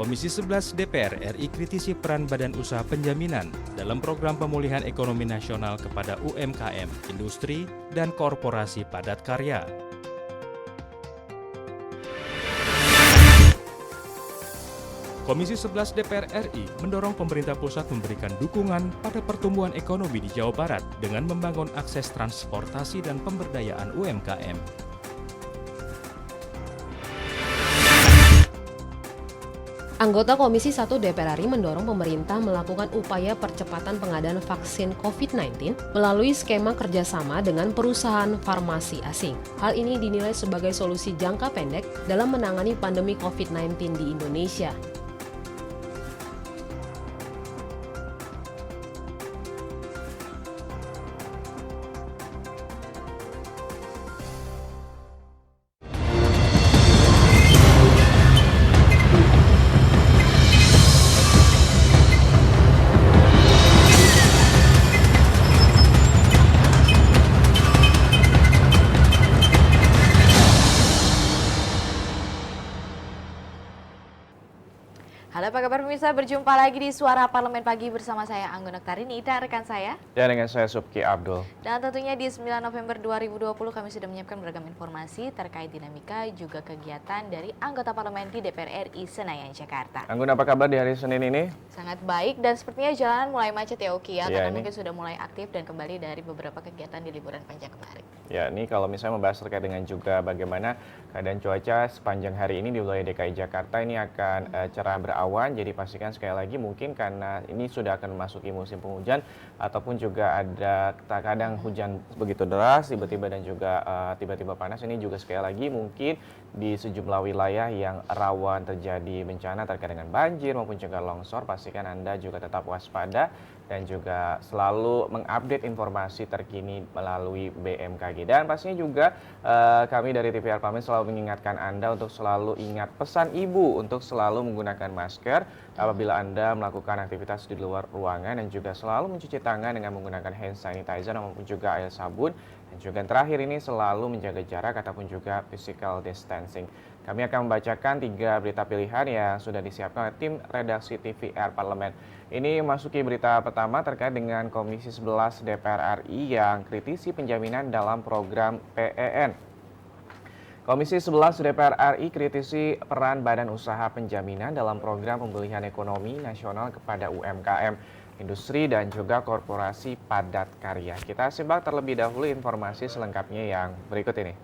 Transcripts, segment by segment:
Komisi 11 DPR RI kritisi peran Badan Usaha Penjaminan dalam program pemulihan ekonomi nasional kepada UMKM, industri, dan korporasi padat karya. Komisi 11 DPR RI mendorong pemerintah pusat memberikan dukungan pada pertumbuhan ekonomi di Jawa Barat dengan membangun akses transportasi dan pemberdayaan UMKM. Anggota Komisi 1 DPR RI mendorong pemerintah melakukan upaya percepatan pengadaan vaksin COVID-19 melalui skema kerjasama dengan perusahaan farmasi asing. Hal ini dinilai sebagai solusi jangka pendek dalam menangani pandemi COVID-19 di Indonesia. Halo, apa kabar pemirsa? Berjumpa lagi di Suara Parlemen Pagi bersama saya Anggun Oktarini dan rekan saya. Dan dengan saya Subki Abdul. Dan tentunya di 9 November 2020 kami sudah menyiapkan beragam informasi terkait dinamika juga kegiatan dari anggota parlemen di DPR RI Senayan, Jakarta. Anggun, apa kabar di hari Senin ini? Sangat baik dan sepertinya jalanan mulai macet ya Oki ya, karena ini mungkin sudah mulai aktif dan kembali dari beberapa kegiatan di liburan panjang kemarin. Ya, ini kalau misalnya membahas terkait dengan juga bagaimana keadaan cuaca sepanjang hari ini di wilayah DKI Jakarta ini akan cerah berawan, jadi pastikan sekali lagi mungkin karena ini sudah akan memasuki musim penghujan ataupun juga ada kadang hujan begitu deras tiba-tiba dan juga tiba-tiba panas, ini juga sekali lagi mungkin di sejumlah wilayah yang rawan terjadi bencana terkait dengan banjir maupun juga longsor. Pastikan Anda juga tetap waspada dan juga selalu mengupdate informasi terkini melalui BMKG. Dan pastinya juga kami dari TVR Parlemen selalu mengingatkan Anda untuk selalu ingat pesan Ibu untuk selalu menggunakan masker apabila Anda melakukan aktivitas di luar ruangan, dan juga selalu mencuci tangan dengan menggunakan hand sanitizer maupun juga air sabun. Dan juga yang terakhir ini selalu menjaga jarak ataupun juga physical distancing. Kami akan membacakan 3 berita pilihan yang sudah disiapkan oleh tim redaksi TVR Parlemen. Ini masuki berita pertama terkait dengan Komisi 11 DPR RI yang kritisi penjaminan dalam program PEN. Komisi 11 DPR RI kritisi peran Badan Usaha Penjaminan dalam program pemulihan ekonomi nasional kepada UMKM, industri dan juga korporasi padat karya. Kita simak terlebih dahulu informasi selengkapnya yang berikut ini.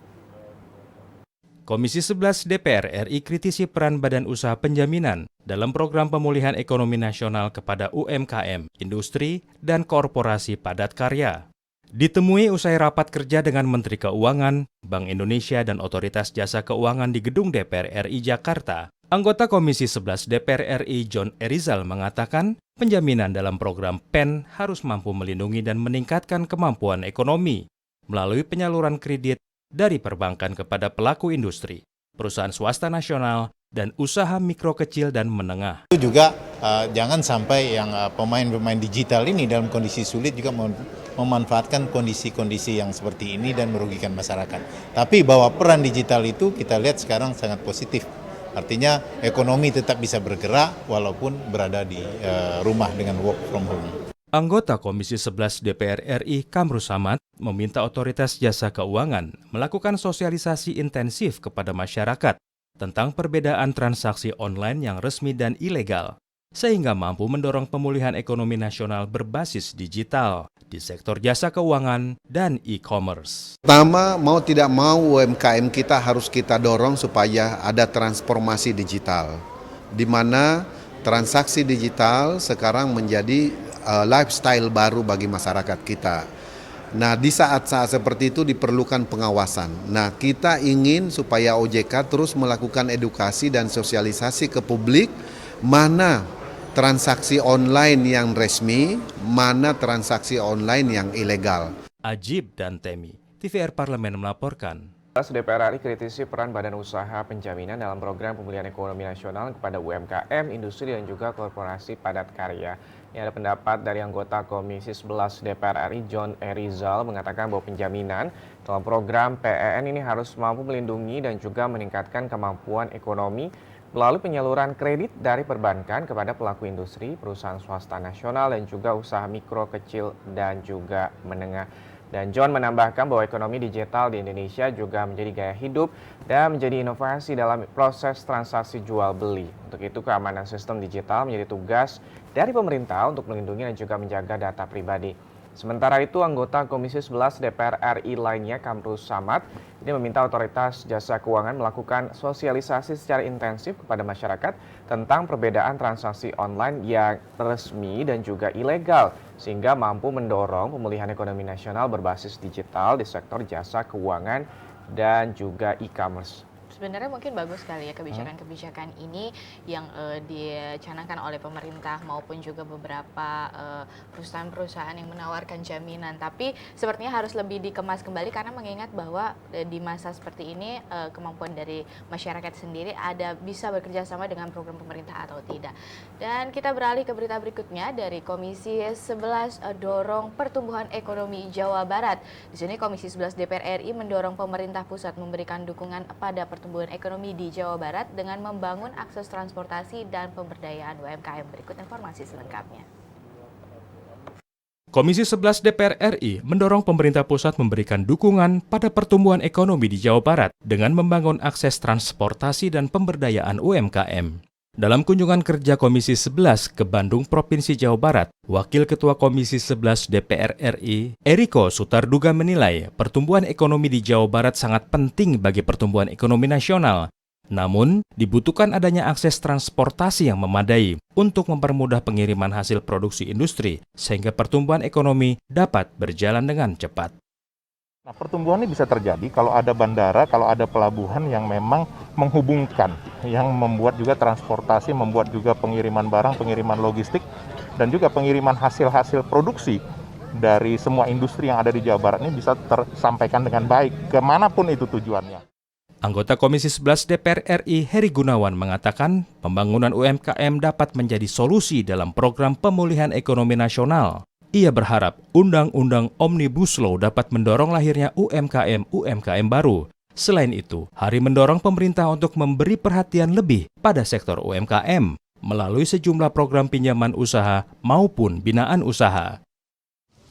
Komisi 11 DPR RI kritisi peran Badan Usaha Penjaminan dalam program pemulihan ekonomi nasional kepada UMKM, industri, dan korporasi padat karya. Ditemui usai rapat kerja dengan Menteri Keuangan, Bank Indonesia, dan Otoritas Jasa Keuangan di Gedung DPR RI Jakarta, anggota Komisi 11 DPR RI John Erizal mengatakan penjaminan dalam program PEN harus mampu melindungi dan meningkatkan kemampuan ekonomi melalui penyaluran kredit dari perbankan kepada pelaku industri, perusahaan swasta nasional, dan usaha mikro kecil dan menengah. Itu juga jangan sampai yang pemain-pemain digital ini dalam kondisi sulit juga memanfaatkan kondisi-kondisi yang seperti ini dan merugikan masyarakat. Tapi bahwa peran digital itu kita lihat sekarang sangat positif. Artinya ekonomi tetap bisa bergerak walaupun berada di rumah dengan work from home. Anggota Komisi 11 DPR RI Kamru Samad meminta Otoritas Jasa Keuangan melakukan sosialisasi intensif kepada masyarakat tentang perbedaan transaksi online yang resmi dan ilegal, sehingga mampu mendorong pemulihan ekonomi nasional berbasis digital di sektor jasa keuangan dan e-commerce. Pertama, mau tidak mau UMKM kita harus kita dorong supaya ada transformasi digital, di mana transaksi digital sekarang menjadi lifestyle baru bagi masyarakat kita. Nah, di saat-saat seperti itu diperlukan pengawasan. Nah, kita ingin supaya OJK terus melakukan edukasi dan sosialisasi ke publik mana transaksi online yang resmi, mana transaksi online yang ilegal. Ajib dan Temi. TVR Parlemen melaporkan. DPR RI kritisi peran Badan Usaha Penjaminan dalam program pemulihan ekonomi nasional kepada UMKM, industri dan juga korporasi padat karya. Ini ada pendapat dari anggota Komisi 11 DPR RI John Erizal mengatakan bahwa penjaminan dalam program PEN ini harus mampu melindungi dan juga meningkatkan kemampuan ekonomi melalui penyaluran kredit dari perbankan kepada pelaku industri, perusahaan swasta nasional dan juga usaha mikro, kecil dan juga menengah. Dan John menambahkan bahwa ekonomi digital di Indonesia juga menjadi gaya hidup dan menjadi inovasi dalam proses transaksi jual beli. Untuk itu keamanan sistem digital menjadi tugas dari pemerintah untuk melindungi dan juga menjaga data pribadi. Sementara itu, anggota Komisi 11 DPR RI lainnya, Kamrus Samad, ini meminta otoritas jasa keuangan melakukan sosialisasi secara intensif kepada masyarakat tentang perbedaan transaksi online yang resmi dan juga ilegal, sehingga mampu mendorong pemulihan ekonomi nasional berbasis digital di sektor jasa keuangan dan juga e-commerce. Sebenarnya mungkin bagus sekali ya kebijakan-kebijakan ini yang dicanangkan oleh pemerintah maupun juga beberapa perusahaan-perusahaan yang menawarkan jaminan. Tapi sepertinya harus lebih dikemas kembali karena mengingat bahwa di masa seperti ini kemampuan dari masyarakat sendiri bisa bekerja sama dengan program pemerintah atau tidak. Dan kita beralih ke berita berikutnya dari Komisi 11 dorong pertumbuhan ekonomi Jawa Barat. Di sini Komisi 11 DPR RI mendorong pemerintah pusat memberikan dukungan pada pertumbuhan ekonomi di Jawa Barat dengan membangun akses transportasi dan pemberdayaan UMKM. Berikut informasi selengkapnya. Komisi 11 DPR RI mendorong pemerintah pusat memberikan dukungan pada pertumbuhan ekonomi di Jawa Barat dengan membangun akses transportasi dan pemberdayaan UMKM. Dalam kunjungan kerja Komisi 11 ke Bandung, Provinsi Jawa Barat, Wakil Ketua Komisi 11 DPR RI, Eriko Sutarduga menilai pertumbuhan ekonomi di Jawa Barat sangat penting bagi pertumbuhan ekonomi nasional. Namun, dibutuhkan adanya akses transportasi yang memadai untuk mempermudah pengiriman hasil produksi industri sehingga pertumbuhan ekonomi dapat berjalan dengan cepat. Nah, pertumbuhan ini bisa terjadi kalau ada bandara, kalau ada pelabuhan yang memang menghubungkan, yang membuat juga transportasi, membuat juga pengiriman barang, pengiriman logistik, dan juga pengiriman hasil-hasil produksi dari semua industri yang ada di Jawa Barat ini bisa tersampaikan dengan baik, kemanapun itu tujuannya. Anggota Komisi 11 DPR RI Heri Gunawan mengatakan pembangunan UMKM dapat menjadi solusi dalam program pemulihan ekonomi nasional. Ia berharap Undang-Undang Omnibus Law dapat mendorong lahirnya UMKM baru. Selain itu, Hari mendorong pemerintah untuk memberi perhatian lebih pada sektor UMKM melalui sejumlah program pinjaman usaha maupun binaan usaha.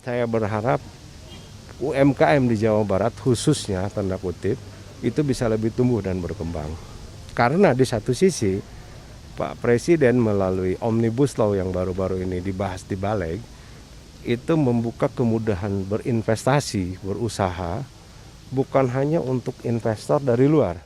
Saya berharap UMKM di Jawa Barat khususnya tanda kutip itu bisa lebih tumbuh dan berkembang. Karena di satu sisi Pak Presiden melalui Omnibus Law yang baru-baru ini dibahas di Baleg itu membuka kemudahan berinvestasi, berusaha, bukan hanya untuk investor dari luar.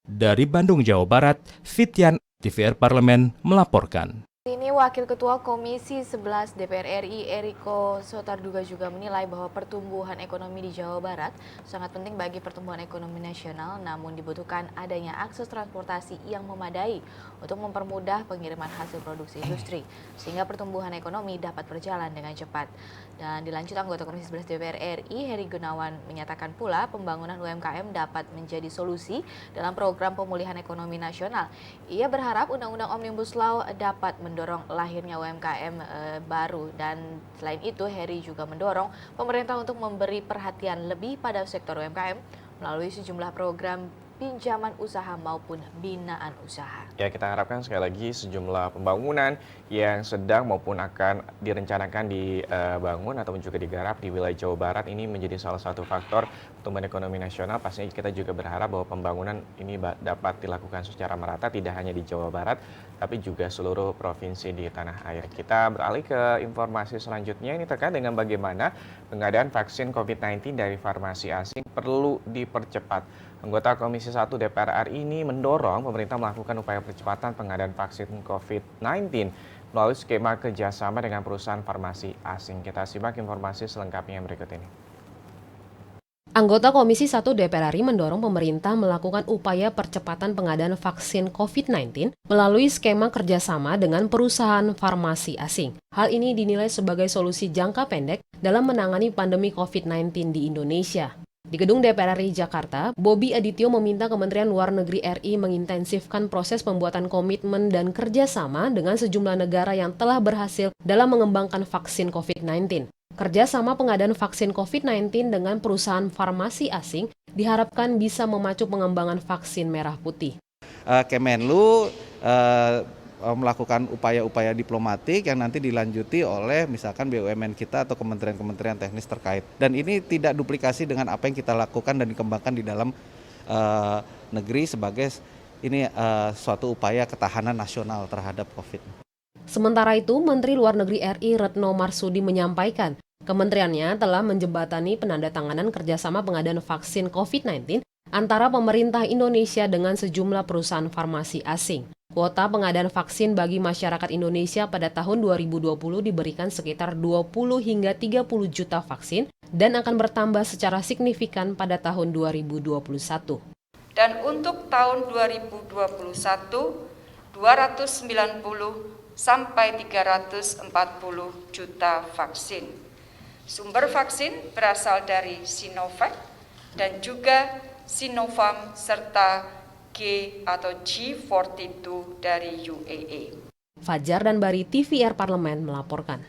Dari Bandung, Jawa Barat, Fityan, TVR Parlemen melaporkan. Ini Wakil Ketua Komisi 11 DPR RI Eriko Sutarduga juga menilai bahwa pertumbuhan ekonomi di Jawa Barat sangat penting bagi pertumbuhan ekonomi nasional, namun dibutuhkan adanya akses transportasi yang memadai untuk mempermudah pengiriman hasil produksi industri, sehingga pertumbuhan ekonomi dapat berjalan dengan cepat. Dan dilanjut anggota Komisi 11 DPR RI Heri Gunawan menyatakan pula pembangunan UMKM dapat menjadi solusi dalam program pemulihan ekonomi nasional. Ia berharap Undang-Undang Omnibus Law dapat mendorong lahirnya UMKM baru, dan selain itu Heri juga mendorong pemerintah untuk memberi perhatian lebih pada sektor UMKM melalui sejumlah program pinjaman usaha maupun binaan usaha. Ya, kita harapkan sekali lagi sejumlah pembangunan yang sedang maupun akan direncanakan dibangun ataupun juga digarap di wilayah Jawa Barat ini menjadi salah satu faktor pertumbuhan ekonomi nasional. Pastinya kita juga berharap bahwa pembangunan ini dapat dilakukan secara merata tidak hanya di Jawa Barat, tapi juga seluruh provinsi di tanah air. Kita beralih ke informasi selanjutnya, ini terkait dengan bagaimana pengadaan vaksin COVID-19 dari farmasi asing perlu dipercepat. Anggota Komisi 1 DPR RI ini mendorong pemerintah melakukan upaya percepatan pengadaan vaksin COVID-19 melalui skema kerjasama dengan perusahaan farmasi asing. Kita simak informasi selengkapnya berikut ini. Anggota Komisi 1 DPR RI mendorong pemerintah melakukan upaya percepatan pengadaan vaksin COVID-19 melalui skema kerjasama dengan perusahaan farmasi asing. Hal ini dinilai sebagai solusi jangka pendek dalam menangani pandemi COVID-19 di Indonesia. Di gedung DPR RI Jakarta, Bobi Adityo meminta Kementerian Luar Negeri RI mengintensifkan proses pembuatan komitmen dan kerjasama dengan sejumlah negara yang telah berhasil dalam mengembangkan vaksin COVID-19. Kerjasama pengadaan vaksin COVID-19 dengan perusahaan farmasi asing diharapkan bisa memacu pengembangan vaksin merah putih. Kemenlu melakukan upaya-upaya diplomatik yang nanti dilanjuti oleh misalkan BUMN kita atau kementerian-kementerian teknis terkait. Dan ini tidak duplikasi dengan apa yang kita lakukan dan dikembangkan di dalam negeri sebagai ini suatu upaya ketahanan nasional terhadap COVID. Sementara itu, Menteri Luar Negeri RI Retno Marsudi menyampaikan, kementeriannya telah menjembatani penandatanganan kerjasama pengadaan vaksin COVID-19 antara pemerintah Indonesia dengan sejumlah perusahaan farmasi asing. Kuota pengadaan vaksin bagi masyarakat Indonesia pada tahun 2020 diberikan sekitar 20 hingga 30 juta vaksin dan akan bertambah secara signifikan pada tahun 2021. Dan untuk tahun 2021, 290 sampai 340 juta vaksin. Sumber vaksin berasal dari Sinovac dan juga Sinopharm serta G42 dari UAE. Fajar dan Bari, TVR Parlemen melaporkan.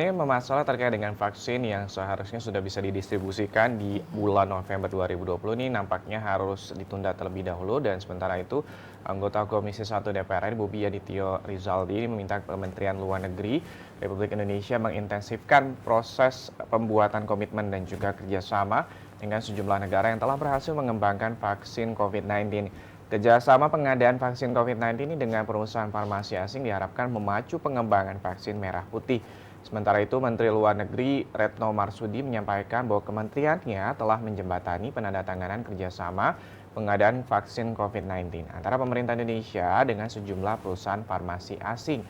Ini masalah terkait dengan vaksin yang seharusnya sudah bisa didistribusikan di bulan November 2020 ini nampaknya harus ditunda terlebih dahulu, dan sementara itu anggota Komisi 1 DPR RI Bobi Adityo Rizaldi meminta Kementerian Luar Negeri Republik Indonesia mengintensifkan proses pembuatan komitmen dan juga kerjasama dengan sejumlah negara yang telah berhasil mengembangkan vaksin COVID-19. Kerjasama pengadaan vaksin COVID-19 ini dengan perusahaan farmasi asing diharapkan memacu pengembangan vaksin merah putih. Sementara itu, Menteri Luar Negeri Retno Marsudi menyampaikan bahwa kementeriannya telah menjembatani penandatanganan kerjasama pengadaan vaksin COVID-19 antara pemerintah Indonesia dengan sejumlah perusahaan farmasi asing.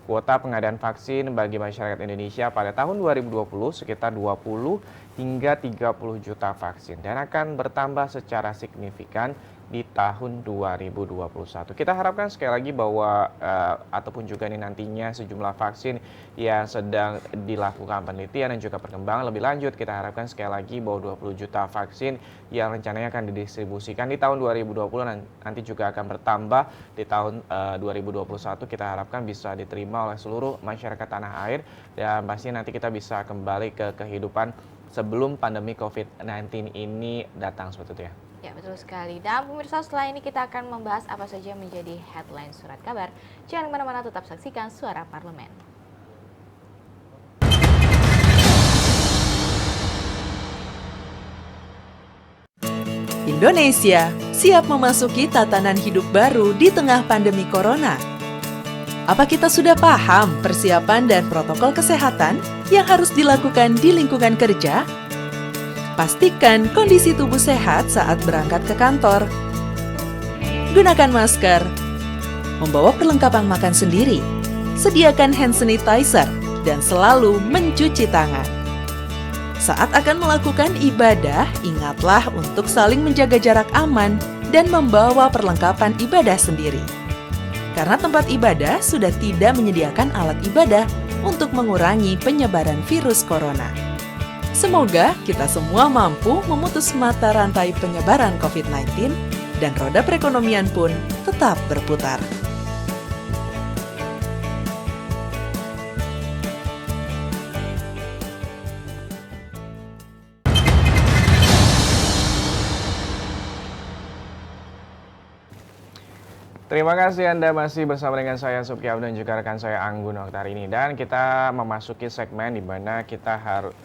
Kuota pengadaan vaksin bagi masyarakat Indonesia pada tahun 2020 sekitar 20 hingga 30 juta vaksin dan akan bertambah secara signifikan di tahun 2021. Kita harapkan sekali lagi bahwa ataupun juga ini nantinya sejumlah vaksin yang sedang dilakukan penelitian dan juga perkembangan lebih lanjut, kita harapkan sekali lagi bahwa 20 juta vaksin yang rencananya akan didistribusikan di tahun 2020 nanti juga akan bertambah di tahun 2021. Kita harapkan bisa diterima oleh seluruh masyarakat tanah air dan pasti nanti kita bisa kembali ke kehidupan sebelum pandemi COVID-19 ini datang seperti itu ya. Ya, betul sekali. Dan pemirsa, setelah ini kita akan membahas apa saja menjadi headline surat kabar. Jangan kemana-mana, tetap saksikan Suara Parlemen. Indonesia siap memasuki tatanan hidup baru di tengah pandemi corona. Apa kita sudah paham persiapan dan protokol kesehatan yang harus dilakukan di lingkungan kerja? Pastikan kondisi tubuh sehat saat berangkat ke kantor. Gunakan masker. Membawa perlengkapan makan sendiri. Sediakan hand sanitizer dan selalu mencuci tangan. Saat akan melakukan ibadah, ingatlah untuk saling menjaga jarak aman dan membawa perlengkapan ibadah sendiri. Karena tempat ibadah sudah tidak menyediakan alat ibadah untuk mengurangi penyebaran virus corona. Semoga kita semua mampu memutus mata rantai penyebaran COVID-19 dan roda perekonomian pun tetap berputar. Terima kasih Anda masih bersama dengan saya Sukyam dan juga rekan saya Anggun waktu hari ini. Dan kita memasuki segmen di mana kita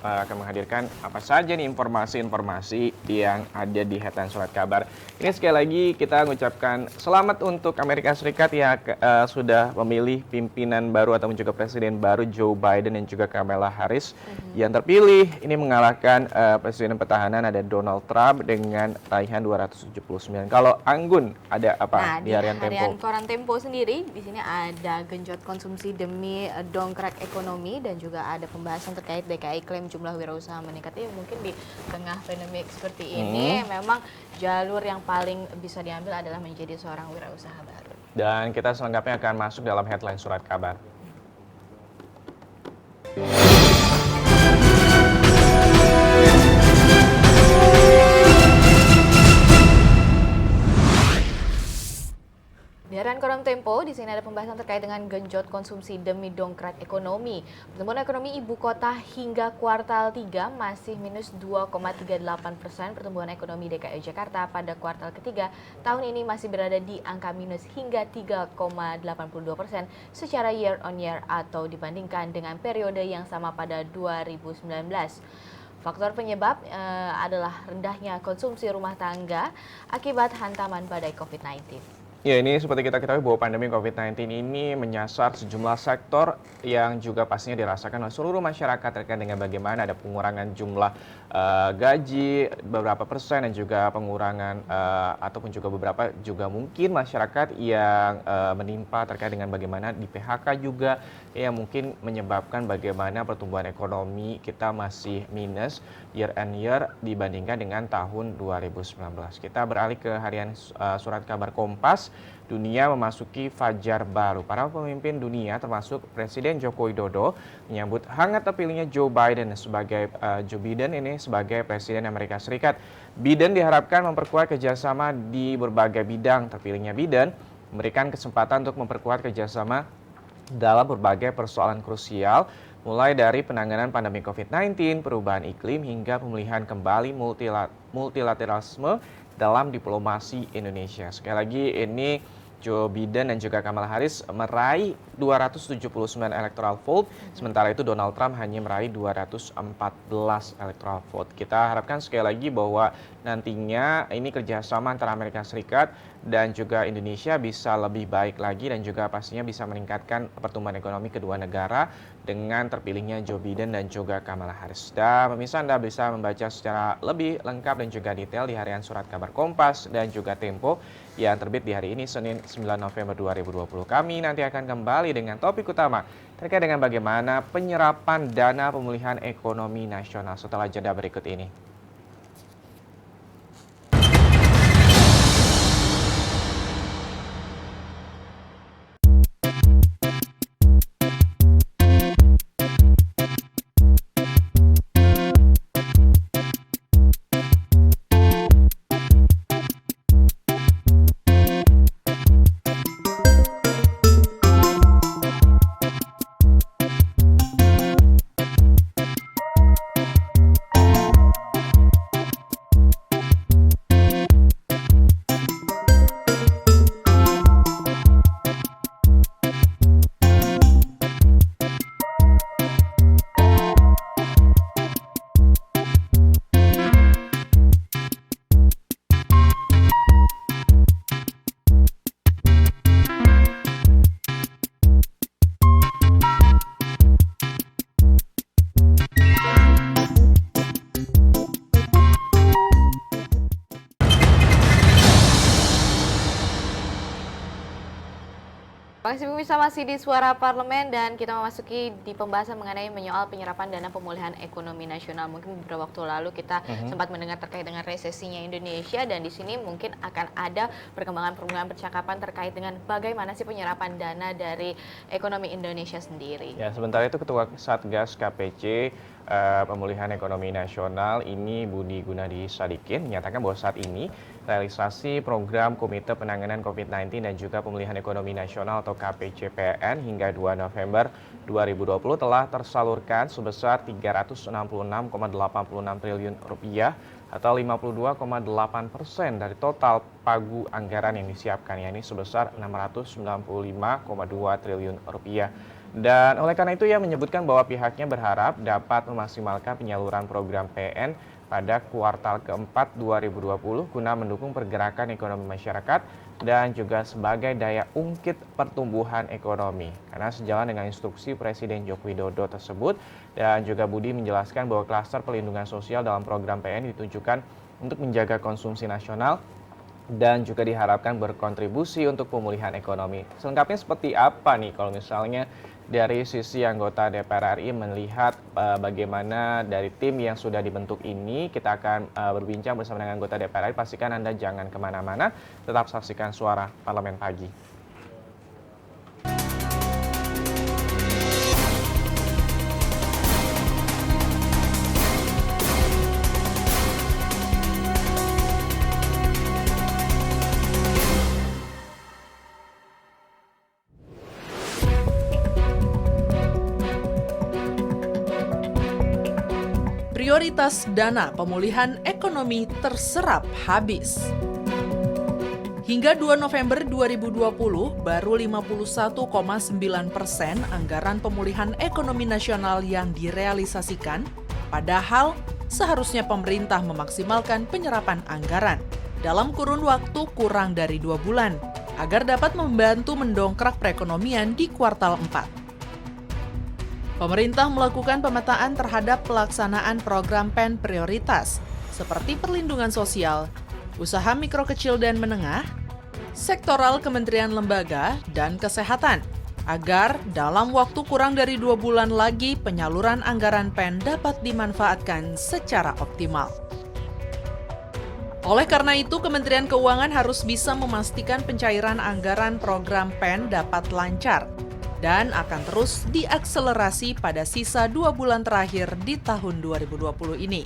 akan menghadirkan apa saja nih informasi-informasi yang ada di headline surat kabar. Ini sekali lagi kita mengucapkan selamat untuk Amerika Serikat yang sudah memilih pimpinan baru ataupun juga presiden baru Joe Biden dan juga Kamala Harris. Yang terpilih ini mengalahkan presiden pertahanan ada Donald Trump dengan raihan 279. Kalau Anggun ada apa di harian Tempo? harian koran Tempo sendiri, di sini ada genjot konsumsi demi dongkrak ekonomi dan juga ada pembahasan terkait DKI klaim jumlah wirausaha meningkat. Ya, mungkin di tengah pandemi seperti ini memang jalur yang paling bisa diambil adalah menjadi seorang wirausaha baru. Dan kita selengkapnya akan masuk dalam headline surat kabar. Di harian koran Tempo, di sini ada pembahasan terkait dengan genjot konsumsi demi dongkrak ekonomi. Pertumbuhan ekonomi ibu kota hingga kuartal 3 masih minus 2,38%. Pertumbuhan ekonomi DKI Jakarta pada kuartal ketiga tahun ini masih berada di angka minus hingga 3,82% secara year on year atau dibandingkan dengan periode yang sama pada 2019. Faktor penyebab adalah rendahnya konsumsi rumah tangga akibat hantaman badai COVID-19. Ya, ini seperti kita ketahui bahwa pandemi COVID-19 ini menyasar sejumlah sektor yang juga pastinya dirasakan oleh seluruh masyarakat terkait dengan bagaimana ada pengurangan jumlah gaji beberapa persen dan juga pengurangan ataupun juga beberapa juga mungkin masyarakat yang menimpa terkait dengan bagaimana di PHK juga yang mungkin menyebabkan bagaimana pertumbuhan ekonomi kita masih minus year on year dibandingkan dengan tahun 2019. Kita beralih ke harian surat kabar Kompas. Dunia memasuki fajar baru. Para pemimpin dunia termasuk Presiden Joko Widodo menyambut hangat terpilihnya Joe Biden sebagai Presiden Amerika Serikat. Biden diharapkan memperkuat kerjasama di berbagai bidang. Terpilihnya Biden memberikan kesempatan untuk memperkuat kerjasama dalam berbagai persoalan krusial, mulai dari penanganan pandemi COVID-19, perubahan iklim, hingga pemulihan kembali multilateralisme dalam diplomasi Indonesia. Sekali lagi ini Joe Biden dan juga Kamala Harris meraih 279 electoral vote, sementara itu Donald Trump hanya meraih 214 electoral vote. Kita harapkan sekali lagi bahwa nantinya ini kerjasama antara Amerika Serikat dan juga Indonesia bisa lebih baik lagi dan juga pastinya bisa meningkatkan pertumbuhan ekonomi kedua negara dengan terpilihnya Joe Biden dan juga Kamala Harris. Dan pemirsa, Anda bisa membaca secara lebih lengkap dan juga detail di harian surat kabar Kompas dan juga Tempo yang terbit di hari ini Senin 9 November 2020. Kami nanti akan kembali dengan topik utama terkait dengan bagaimana penyerapan dana pemulihan ekonomi nasional setelah jeda berikut ini. Masih pemirsa, masih di Suara Parlemen dan kita memasuki di pembahasan mengenai menyoal penyerapan dana pemulihan ekonomi nasional. Mungkin beberapa waktu lalu kita sempat mendengar terkait dengan resesinya Indonesia dan di sini mungkin akan ada perkembangan percakapan terkait dengan bagaimana sih penyerapan dana dari ekonomi Indonesia sendiri. Ya, sementara itu Ketua Satgas KPC Pemulihan Ekonomi Nasional ini Budi Gunadi Sadikin menyatakan bahwa saat ini realisasi program Komite Penanganan COVID-19 dan juga Pemulihan Ekonomi Nasional atau KPCPN hingga 2 November 2020 telah tersalurkan sebesar 366,86 triliun rupiah atau 52,8% dari total pagu anggaran yang disiapkan, yakni sebesar 695,2 triliun rupiah. Dan oleh karena itu ia menyebutkan bahwa pihaknya berharap dapat memaksimalkan penyaluran program PN pada kuartal keempat 2020 guna mendukung pergerakan ekonomi masyarakat dan juga sebagai daya ungkit pertumbuhan ekonomi. Karena sejalan dengan instruksi Presiden Joko Widodo tersebut, dan juga Budi menjelaskan bahwa klaster pelindungan sosial dalam program PN ditujukan untuk menjaga konsumsi nasional dan juga diharapkan berkontribusi untuk pemulihan ekonomi. Selengkapnya seperti apa nih kalau misalnya dari sisi anggota DPR RI melihat bagaimana dari tim yang sudah dibentuk ini? Kita akan berbincang bersama dengan anggota DPR RI. Pastikan Anda jangan kemana-mana, tetap saksikan Suara Parlemen Pagi. Prioritas dana pemulihan ekonomi terserap habis. Hingga 2 November 2020, baru 51,9% anggaran pemulihan ekonomi nasional yang direalisasikan, padahal seharusnya pemerintah memaksimalkan penyerapan anggaran dalam kurun waktu kurang dari 2 bulan, agar dapat membantu mendongkrak perekonomian di kuartal 4. Pemerintah melakukan pemetaan terhadap pelaksanaan program PEN prioritas, seperti perlindungan sosial, usaha mikro kecil dan menengah, sektoral kementerian lembaga, dan kesehatan, agar dalam waktu kurang dari 2 bulan lagi penyaluran anggaran PEN dapat dimanfaatkan secara optimal. Oleh karena itu, Kementerian Keuangan harus bisa memastikan pencairan anggaran program PEN dapat lancar, dan akan terus diakselerasi pada sisa 2 bulan terakhir di tahun 2020 ini.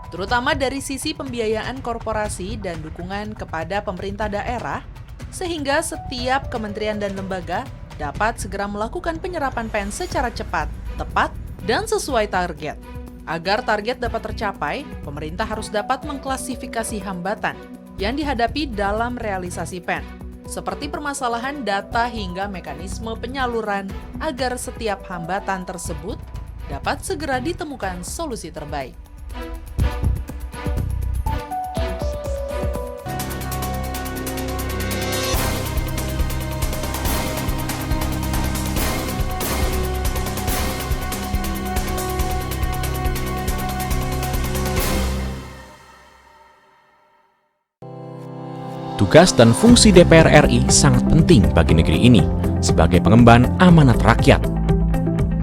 Terutama dari sisi pembiayaan korporasi dan dukungan kepada pemerintah daerah, sehingga setiap kementerian dan lembaga dapat segera melakukan penyerapan PEN secara cepat, tepat, dan sesuai target. Agar target dapat tercapai, pemerintah harus dapat mengklasifikasi hambatan yang dihadapi dalam realisasi PEN, seperti permasalahan data hingga mekanisme penyaluran, agar setiap hambatan tersebut dapat segera ditemukan solusi terbaik. Tugas dan fungsi DPR RI sangat penting bagi negeri ini sebagai pengemban amanat rakyat.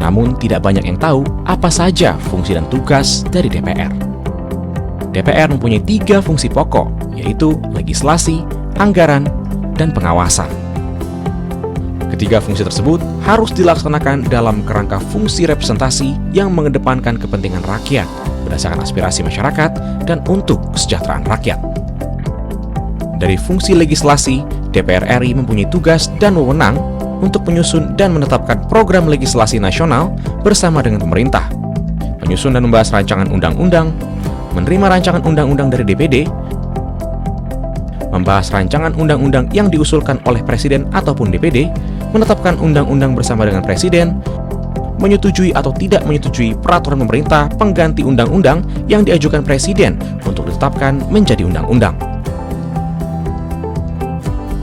Namun tidak banyak yang tahu apa saja fungsi dan tugas dari DPR. DPR mempunyai 3 fungsi pokok, yaitu legislasi, anggaran, dan pengawasan. Ketiga fungsi tersebut harus dilaksanakan dalam kerangka fungsi representasi yang mengedepankan kepentingan rakyat berdasarkan aspirasi masyarakat dan untuk kesejahteraan rakyat. Dari fungsi legislasi, DPR RI mempunyai tugas dan wewenang untuk menyusun dan menetapkan program legislasi nasional bersama dengan pemerintah, menyusun dan membahas rancangan undang-undang, menerima rancangan undang-undang dari DPD, membahas rancangan undang-undang yang diusulkan oleh Presiden ataupun DPD, menetapkan undang-undang bersama dengan Presiden, menyetujui atau tidak menyetujui peraturan pemerintah pengganti undang-undang yang diajukan Presiden untuk ditetapkan menjadi undang-undang.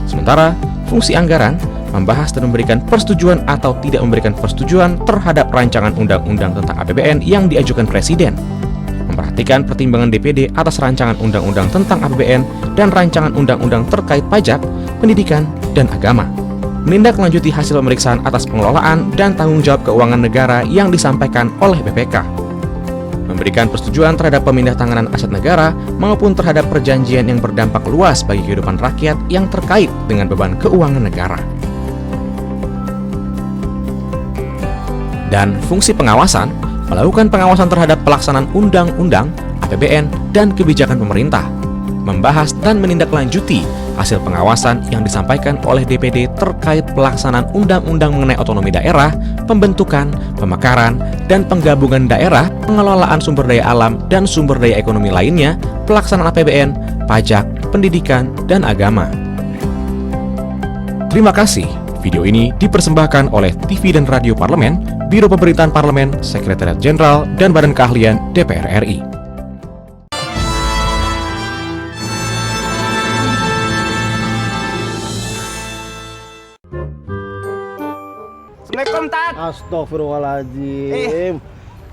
Sementara, fungsi anggaran membahas dan memberikan persetujuan atau tidak memberikan persetujuan terhadap rancangan undang-undang tentang APBN yang diajukan Presiden, memperhatikan pertimbangan DPD atas rancangan undang-undang tentang APBN dan rancangan undang-undang terkait pajak, pendidikan, dan agama, menindaklanjuti hasil pemeriksaan atas pengelolaan dan tanggung jawab keuangan negara yang disampaikan oleh BPK, memberikan persetujuan terhadap pemindahtanganan aset negara maupun terhadap perjanjian yang berdampak luas bagi kehidupan rakyat yang terkait dengan beban keuangan negara. Dan fungsi pengawasan, melakukan pengawasan terhadap pelaksanaan undang-undang, APBN, dan kebijakan pemerintah, membahas dan menindaklanjuti hasil pengawasan yang disampaikan oleh DPD terkait pelaksanaan undang-undang mengenai otonomi daerah, pembentukan, pemekaran, dan penggabungan daerah, pengelolaan sumber daya alam dan sumber daya ekonomi lainnya, pelaksanaan APBN, pajak, pendidikan, dan agama. Terima kasih. Video ini dipersembahkan oleh TV dan Radio Parlemen, Biro Pemerintahan Parlemen, Sekretariat Jenderal, dan Badan Keahlian DPR RI. Assalamualaikum, Tat. Astagfirullahaladzim.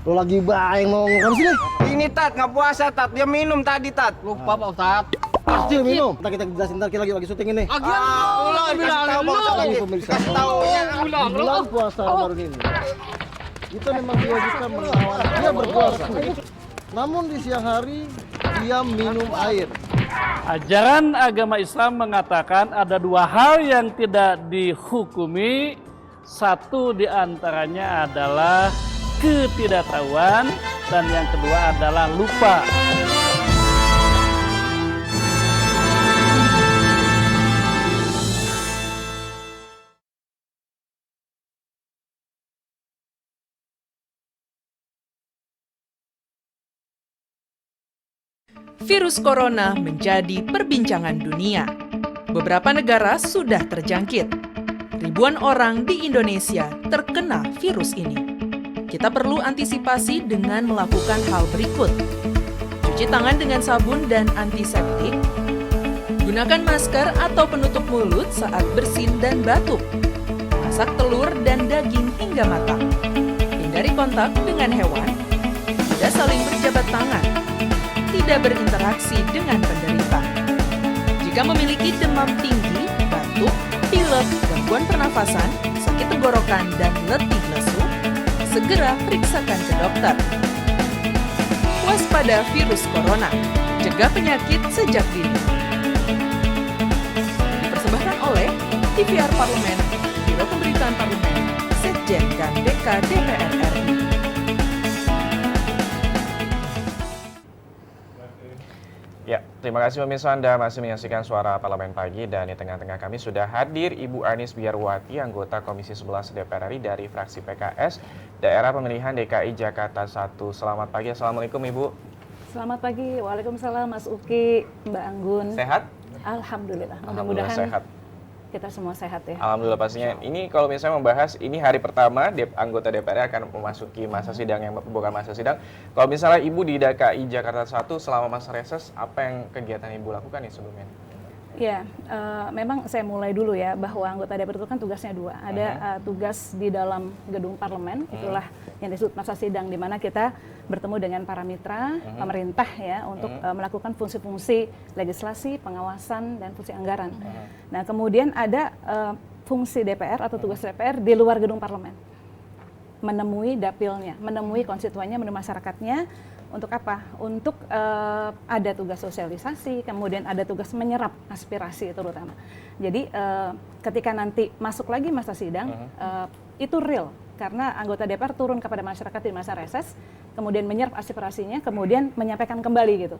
Lu lagi baik mau ngomong sini? Ini, Tat, nggak puasa, Tat. Dia minum tadi, Tat. Lupa, Pak Ustadz. Pasti minum. Kita jelasin ntar lagi syuting ini. Bulan puasa Ramadan ini. Kita memang diwajibkan melawan dia berpuasa. Namun di siang hari dia minum air. Ajaran agama Islam mengatakan ada dua hal yang tidak dihukumi. Satu diantaranya adalah ketidaktahuan dan yang kedua adalah lupa. Virus corona menjadi perbincangan dunia. Beberapa negara sudah terjangkit. Ribuan orang di Indonesia terkena virus ini. Kita perlu antisipasi dengan melakukan hal berikut. Cuci tangan dengan sabun dan antiseptik. Gunakan masker atau penutup mulut saat bersin dan batuk. Masak telur dan daging hingga matang. Hindari kontak dengan hewan. Tidak saling berjabat tangan. Tidak berinteraksi dengan penderita. Jika memiliki demam tinggi, batuk, pilek, gangguan pernafasan, sakit tenggorokan, dan letih lesu, segera periksakan ke dokter. Waspada virus corona, cegah penyakit sejak dini. Dipersembahkan oleh TVR Parlemen, Biro Pemberitaan Parlemen, Sekjen dan DK DPR RI. Ya, terima kasih pemirsa, Anda masih menyaksikan Suara Parlemen Pagi, dan di tengah-tengah kami sudah hadir Ibu Anis Biarwati, anggota Komisi 11 DPR RI dari fraksi PKS, Daerah Pemilihan DKI Jakarta 1. Selamat pagi, Assalamualaikum Ibu. Selamat pagi, Waalaikumsalam Mas Uki, Mbak Anggun. Sehat? Alhamdulillah, Alhamdulillah mudah-mudahan sehat. kita semua sehat ya. Alhamdulillah pastinya. Ini kalau misalnya membahas, ini hari pertama anggota DPR akan memasuki masa sidang yang bukan masa sidang. Kalau misalnya Ibu di DKI Jakarta 1 selama masa reses, apa yang kegiatan Ibu lakukan nih sebelumnya? Ya, memang saya mulai dulu ya, bahwa anggota DPR itu kan tugasnya dua. Ada tugas di dalam gedung parlemen, itulah yang disebut masa sidang, di mana kita bertemu dengan para mitra pemerintah ya untuk melakukan fungsi-fungsi legislasi, pengawasan, dan fungsi anggaran. Nah, kemudian ada fungsi DPR atau tugas DPR di luar gedung parlemen, menemui dapilnya, menemui konstituennya, menemui masyarakatnya. Untuk apa? Untuk ada tugas sosialisasi, kemudian ada tugas menyerap aspirasi terutama. Jadi ketika nanti masuk lagi masa sidang, itu real, karena anggota DPR turun kepada masyarakat di masa reses, kemudian menyerap aspirasinya, kemudian menyampaikan kembali gitu.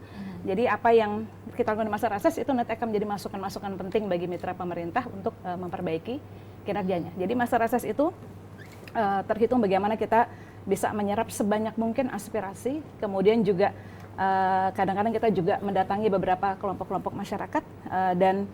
Jadi apa yang kita lakukan di masa reses itu nanti akan menjadi masukan-masukan penting bagi mitra pemerintah untuk memperbaiki kinerjanya. Jadi masa reses itu terhitung bagaimana kita bisa menyerap sebanyak mungkin aspirasi, kemudian juga kadang-kadang kita juga mendatangi beberapa kelompok-kelompok masyarakat dan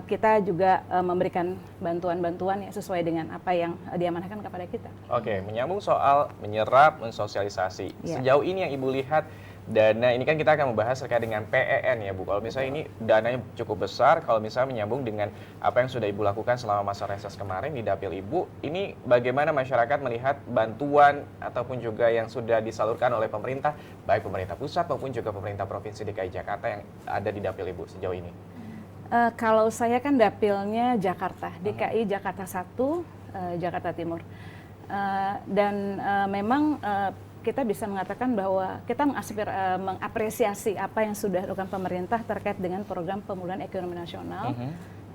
kita juga memberikan bantuan-bantuan ya sesuai dengan apa yang diamanahkan kepada kita. Oke, menyambung soal menyerap, mensosialisasi. Ya. Sejauh ini yang Ibu lihat, dana ini kan kita akan membahas terkait dengan PEN ya Bu. Kalau misalnya ini dananya cukup besar, kalau misalnya menyambung dengan apa yang sudah Ibu lakukan selama masa reses kemarin di dapil Ibu, ini bagaimana masyarakat melihat bantuan ataupun juga yang sudah disalurkan oleh pemerintah, baik pemerintah pusat maupun juga pemerintah Provinsi DKI Jakarta yang ada di dapil Ibu sejauh ini? Kalau saya kan dapilnya Jakarta, DKI Jakarta 1, Jakarta Timur. Dan memang kita bisa mengatakan bahwa kita mengapresiasi apa yang sudah dilakukan pemerintah terkait dengan program pemulihan ekonomi nasional,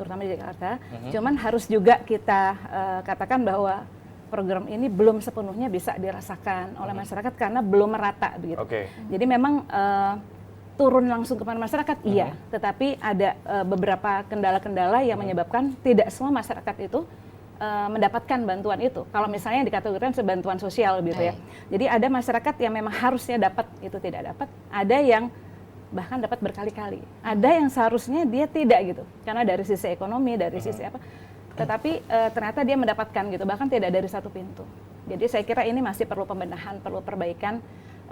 terutama di Jakarta. Cuman harus juga kita katakan bahwa program ini belum sepenuhnya bisa dirasakan oleh masyarakat karena belum merata begitu. Jadi memang turun langsung kepada masyarakat, iya, tetapi ada beberapa kendala-kendala yang menyebabkan tidak semua masyarakat itu mendapatkan bantuan itu. Kalau misalnya dikategorikan sebagai bantuan sosial gitu ya. Jadi ada masyarakat yang memang harusnya dapat, itu tidak dapat. Ada yang bahkan dapat berkali-kali. Ada yang seharusnya dia tidak gitu. Karena dari sisi ekonomi, dari sisi apa. Tetapi ternyata dia mendapatkan gitu, bahkan tidak dari satu pintu. Jadi saya kira ini masih perlu pembenahan, perlu perbaikan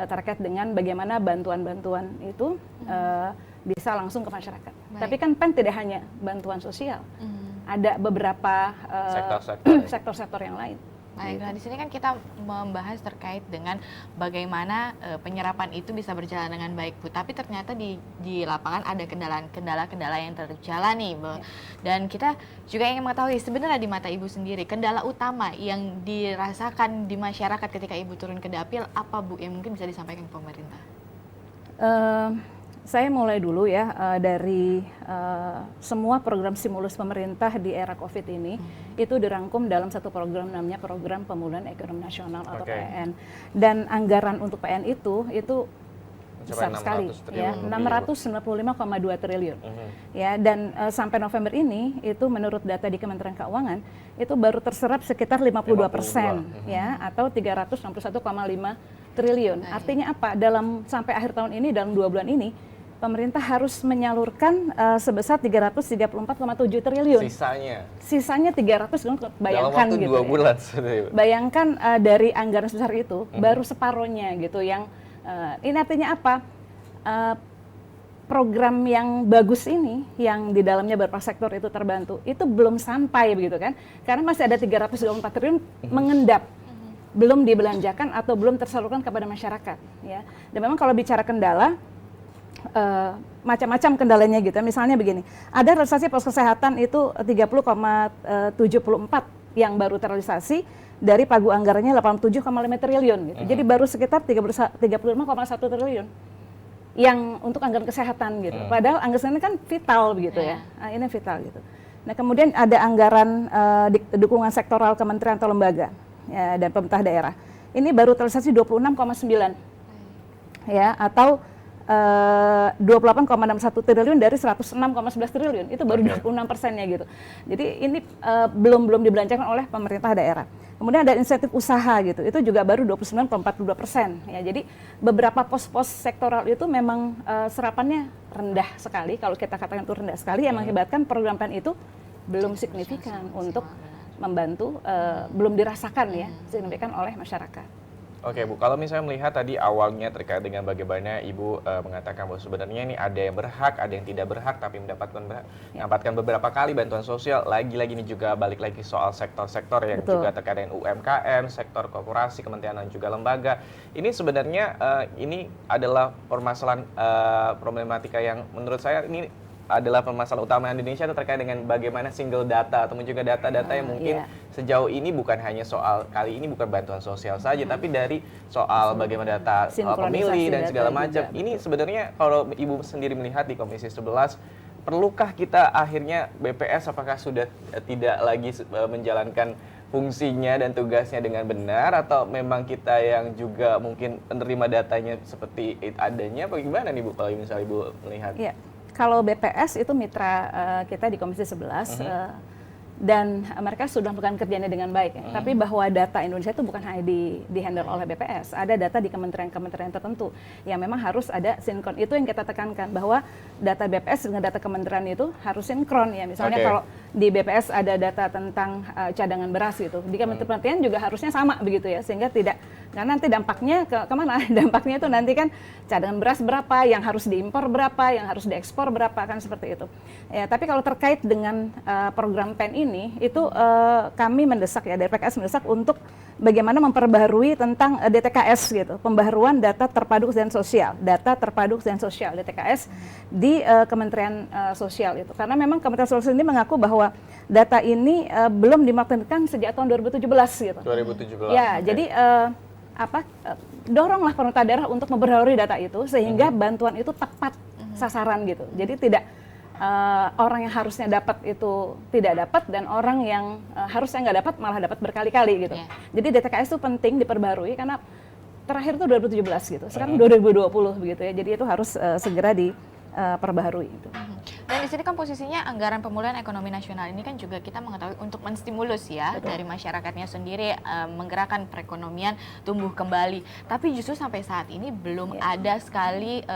terkait dengan bagaimana bantuan-bantuan itu bisa langsung ke masyarakat. Tapi kan PEN tidak hanya bantuan sosial. Ada beberapa sektor-sektor yang lain. Baik, nah di sini kan kita membahas terkait dengan bagaimana penyerapan itu bisa berjalan dengan baik, Bu. Tapi ternyata di lapangan ada kendala-kendala yang terjalani, Bu. Dan kita juga ingin mengetahui sebenarnya di mata Ibu sendiri kendala utama yang dirasakan di masyarakat ketika Ibu turun ke dapil apa, Bu, yang mungkin bisa disampaikan ke pemerintah? Saya mulai dulu ya dari semua program stimulus pemerintah di era COVID ini itu dirangkum dalam satu program namanya Program Pemulihan Ekonomi Nasional atau PEN. Dan anggaran untuk PEN itu besar sekali ya, 695,2 triliun. Ya, dan sampai November ini itu menurut data di Kementerian Keuangan itu baru terserap sekitar 52% ya, atau 361,5 triliun. Artinya apa? Sampai akhir tahun ini, dalam 2 bulan ini pemerintah harus menyalurkan sebesar 334,7 triliun. Sisanya 300, bayangkan dalam waktu gitu. 2 bulan. Bayangkan dari anggaran sebesar itu baru separohnya gitu. Yang ini artinya apa? Program yang bagus ini, yang di dalamnya beberapa sektor itu terbantu, itu belum sampai begitu kan? Karena masih ada 324 triliun mengendap, belum dibelanjakan atau belum tersalurkan kepada masyarakat. Ya. Dan memang kalau bicara kendala, macam-macam kendalanya gitu. Misalnya begini, ada realisasi pos kesehatan itu 30,74 yang baru terrealisasi dari pagu anggarannya 87,5 triliun gitu. Jadi baru sekitar 35,1 triliun yang untuk anggaran kesehatan gitu. Padahal anggaran ini kan vital begitu ya. Nah, ini vital gitu. Nah, kemudian ada anggaran dukungan sektoral kementerian atau lembaga ya, dan pemerintah daerah. Ini baru terrealisasi 26,9 ya, atau 28,61 triliun dari 106,11 triliun, itu baru 26%-nya gitu. Jadi ini belum dibelanjakan oleh pemerintah daerah. Kemudian ada insentif usaha gitu, itu juga baru 29,42%. Ya, jadi beberapa pos-pos sektoral itu memang serapannya rendah sekali, kalau kita katakan itu rendah sekali, yang mengakibatkan program PEN itu belum signifikan untuk membantu, belum dirasakan ya, signifikan oleh masyarakat. Oke, Bu, kalau misalnya melihat tadi awalnya terkait dengan bagaimana Ibu mengatakan bahwa sebenarnya ini ada yang berhak, ada yang tidak berhak, tapi mendapatkan beberapa kali bantuan sosial. Lagi-lagi ini juga balik lagi soal sektor-sektor yang juga terkait dengan UMKM, sektor korporasi, kementerian dan juga lembaga. Ini sebenarnya ini adalah permasalahan problematika yang menurut saya ini adalah permasalahan utama Indonesia itu terkait dengan bagaimana single data atau juga data-data yang mungkin sejauh ini bukan hanya soal kali ini bukan bantuan sosial saja, tapi dari soal bagaimana data pemilih dan segala macam. Ini sebenarnya kalau Ibu sendiri melihat di Komisi 11, perlukah kita akhirnya BPS apakah sudah tidak lagi menjalankan fungsinya dan tugasnya dengan benar, atau memang kita yang juga mungkin menerima datanya seperti adanya, apa gimana nih Bu kalau misalnya Ibu melihat? Iya. Kalau BPS itu mitra kita di Komisi 11 dan mereka sudah melakukan kerjanya dengan baik. Ya. Tapi bahwa data Indonesia itu bukan hanya di-handle oleh BPS, ada data di kementerian-kementerian tertentu yang memang harus ada sinkron. Itu yang kita tekankan, bahwa data BPS dengan data kementerian itu harus sinkron ya. Misalnya kalau di BPS ada data tentang cadangan beras gitu, di kementerian juga harusnya sama begitu ya, sehingga tidak, karena nanti dampaknya kemana? Dampaknya itu nanti kan cadangan beras berapa, yang harus diimpor berapa, yang harus diekspor berapa, kan seperti itu. Ya, tapi kalau terkait dengan program PEN ini, itu kami mendesak ya, dari PKS mendesak untuk bagaimana memperbaharui tentang DTKS gitu, pembaharuan data terpadu kesejahteraan sosial, data terpadu kesejahteraan sosial DTKS di Kementerian Sosial itu. Karena memang Kementerian Sosial ini mengaku bahwa data ini belum dimaksimalkan sejak tahun 2017 gitu. 2017. Ya, jadi doronglah pemerintah daerah untuk memperbaharui data itu sehingga bantuan itu tepat sasaran gitu. Jadi tidak orang yang harusnya dapat itu tidak dapat, dan orang yang harusnya nggak dapat malah dapat berkali-kali gitu. Jadi DTKS itu penting diperbarui karena terakhir itu 2017 gitu. Sekarang 2020 begitu ya. Jadi itu harus segera diperbaharui itu. Dan di sini kan posisinya anggaran pemulihan ekonomi nasional ini kan juga kita mengetahui untuk menstimulus ya dari masyarakatnya sendiri, menggerakkan perekonomian tumbuh kembali. Tapi justru sampai saat ini belum ada sekali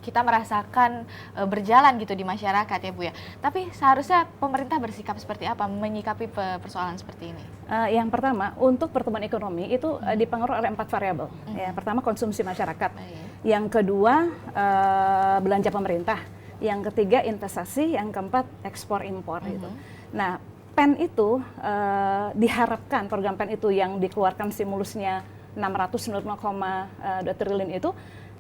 kita merasakan berjalan gitu di masyarakat ya Bu ya. Tapi seharusnya pemerintah bersikap seperti apa menyikapi persoalan seperti ini? Yang pertama, untuk pertumbuhan ekonomi itu dipengaruhi oleh 4 variabel. Ya, pertama konsumsi masyarakat. Yang kedua belanja pemerintah. Yang ketiga investasi, yang keempat ekspor impor gitu. Nah, PEN itu diharapkan program PEN itu yang dikeluarkan stimulusnya 690,2 triliun itu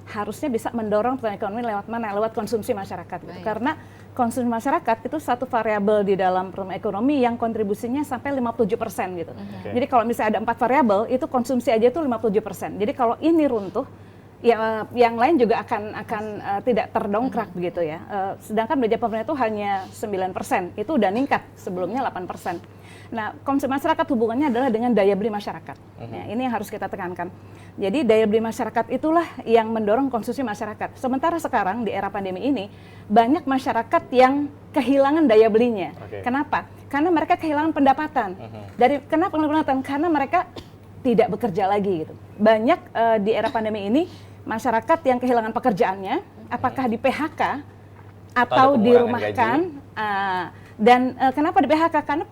harusnya bisa mendorong pertumbuhan ekonomi lewat mana? Lewat konsumsi masyarakat. Gitu. Karena konsumsi masyarakat itu satu variabel di dalam pertumbuhan ekonomi yang kontribusinya sampai 57% gitu. Jadi kalau misalnya ada 4 variabel, itu konsumsi aja itu 57%. Jadi kalau ini runtuh, ya, yang lain juga akan tidak terdongkrak begitu ya. Sedangkan belanja pemerintah itu hanya 9%, itu udah ningkat sebelumnya 8%. Nah, konsumsi masyarakat hubungannya adalah dengan daya beli masyarakat. Ya, ini yang harus kita tekankan. Jadi daya beli masyarakat itulah yang mendorong konsumsi masyarakat. Sementara sekarang di era pandemi ini banyak masyarakat yang kehilangan daya belinya. Kenapa? Karena mereka kehilangan pendapatan. Kenapa pendapatan? Karena mereka tidak bekerja lagi gitu. Banyak di era pandemi ini masyarakat yang kehilangan pekerjaannya, apakah di PHK atau dirumahkan. Dan kenapa di PHK? Karena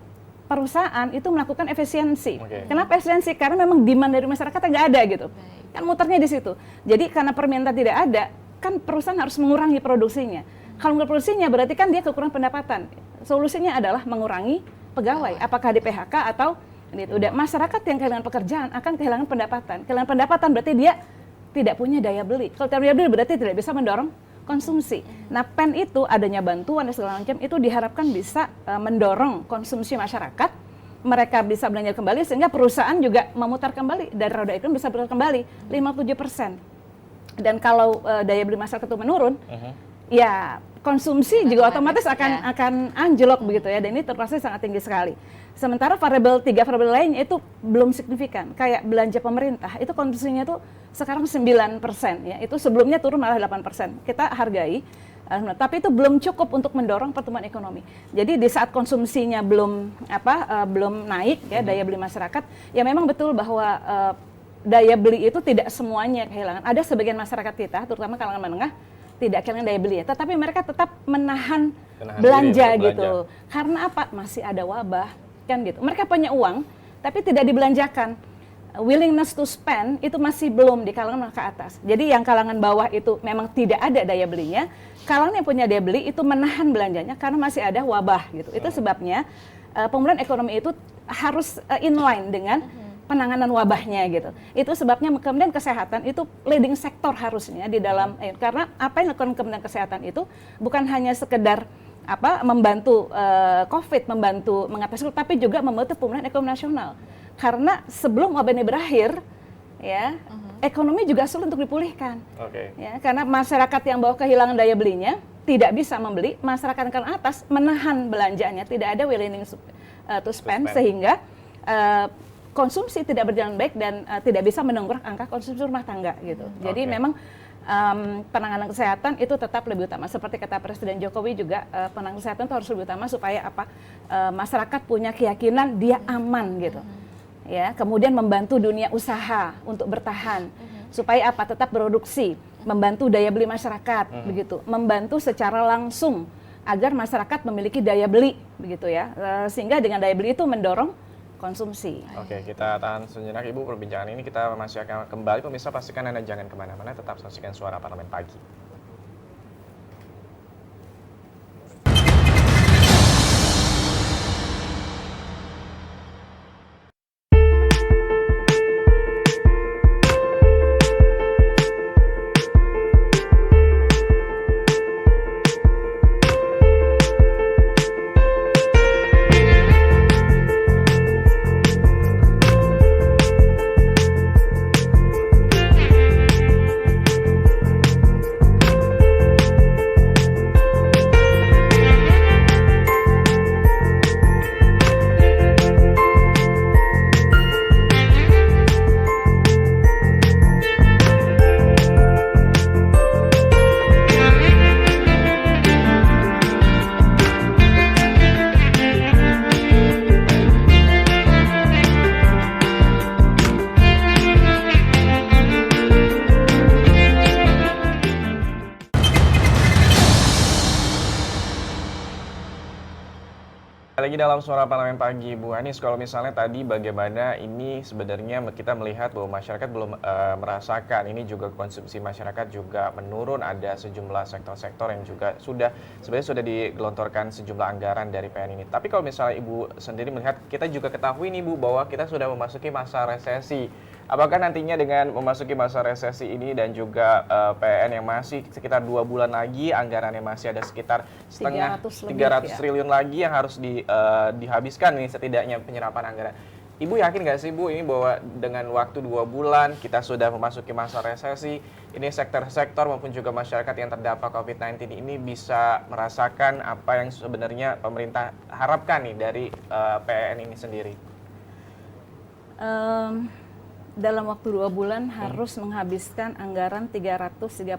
perusahaan itu melakukan efisiensi. Kenapa efisiensi? Karena memang demand dari masyarakat nggak ada gitu. Kan muternya di situ. Jadi karena permintaan tidak ada, kan perusahaan harus mengurangi produksinya. Kalau mengurangi produksinya berarti kan dia kekurangan pendapatan. Solusinya adalah mengurangi pegawai, apakah di PHK atau gitu. Udah masyarakat yang kehilangan pekerjaan akan kehilangan pendapatan. Kehilangan pendapatan berarti dia tidak punya daya beli. Kalau tidak punya daya beli berarti tidak bisa mendorong konsumsi. Nah, PEN itu adanya bantuan dan segala macam itu diharapkan bisa mendorong konsumsi masyarakat. Mereka bisa belanja kembali sehingga perusahaan juga memutar kembali dari roda ekonomi bisa bergerak kembali 57%. Dan kalau daya beli masyarakat itu menurun, ya konsumsi juga otomatis akan anjlok begitu ya. Dan ini terpaksa sangat tinggi sekali. Sementara tiga variabel lainnya itu belum signifikan. Kayak belanja pemerintah itu konsumsinya itu sekarang 9% ya. Itu sebelumnya turun malah 8%. Kita hargai, tapi itu belum cukup untuk mendorong pertumbuhan ekonomi. Jadi di saat konsumsinya belum naik ya daya beli masyarakat, ya memang betul bahwa daya beli itu tidak semuanya kehilangan. Ada sebagian masyarakat kita, terutama kalangan menengah, tidak kehilangan daya beli, tetapi mereka tetap menahan belanja gitu. Karena apa? Masih ada wabah. Kan gitu. Mereka punya uang tapi tidak dibelanjakan. Willingness to spend itu masih belum di kalangan ke atas. Jadi yang kalangan bawah itu memang tidak ada daya belinya. Kalangan yang punya daya beli itu menahan belanjanya karena masih ada wabah gitu. Itu sebabnya pemulihan ekonomi itu harus inline dengan penanganan wabahnya gitu. Itu sebabnya kemudian kesehatan itu leading sektor harusnya di dalam karena apa yang dilakukan Kementerian Kesehatan itu bukan hanya sekedar membantu COVID, membantu mengatasi, tapi juga membantu pemulihan ekonomi nasional. Karena sebelum wabah ini berakhir, ya ekonomi juga sulit untuk dipulihkan. Ya, karena masyarakat yang bawah kehilangan daya belinya, tidak bisa membeli, masyarakat yang atas menahan belanjanya, tidak ada willing to spend, sehingga konsumsi tidak berjalan baik dan tidak bisa mendongkrak angka konsumsi rumah tangga gitu. Jadi memang penanganan kesehatan itu tetap lebih utama. Seperti kata Presiden Jokowi juga penanganan kesehatan itu harus lebih utama supaya masyarakat punya keyakinan dia aman gitu. Ya, kemudian membantu dunia usaha untuk bertahan supaya tetap produksi, membantu daya beli masyarakat begitu, membantu secara langsung agar masyarakat memiliki daya beli begitu ya. Sehingga dengan daya beli itu mendorong konsumsi. Oke, kita tahan sejenak Ibu perbincangan ini. Kita masih akan kembali. Pemirsa pastikan Anda jangan kemana-mana, tetap saksikan Suara Parlemen Pagi. Lagi dalam Suara Parlemen Pagi, Bu Anies, kalau misalnya tadi bagaimana ini sebenarnya kita melihat bahwa masyarakat belum merasakan, ini juga konsumsi masyarakat juga menurun, ada sejumlah sektor-sektor yang juga sebenarnya sudah digelontorkan sejumlah anggaran dari PN ini. Tapi kalau misalnya Ibu sendiri melihat, kita juga ketahui nih Bu bahwa kita sudah memasuki masa resesi. Apakah nantinya dengan memasuki masa resesi ini dan juga PN yang masih sekitar 2 bulan lagi, anggarannya masih ada sekitar 300 triliun lagi yang harus dihabiskan nih setidaknya penyerapan anggaran. Ibu yakin nggak sih Bu ini bahwa dengan waktu 2 bulan kita sudah memasuki masa resesi, ini sektor-sektor maupun juga masyarakat yang terdampak COVID-19 ini bisa merasakan apa yang sebenarnya pemerintah harapkan nih dari PN ini sendiri? Dalam waktu 2 bulan harus menghabiskan anggaran 334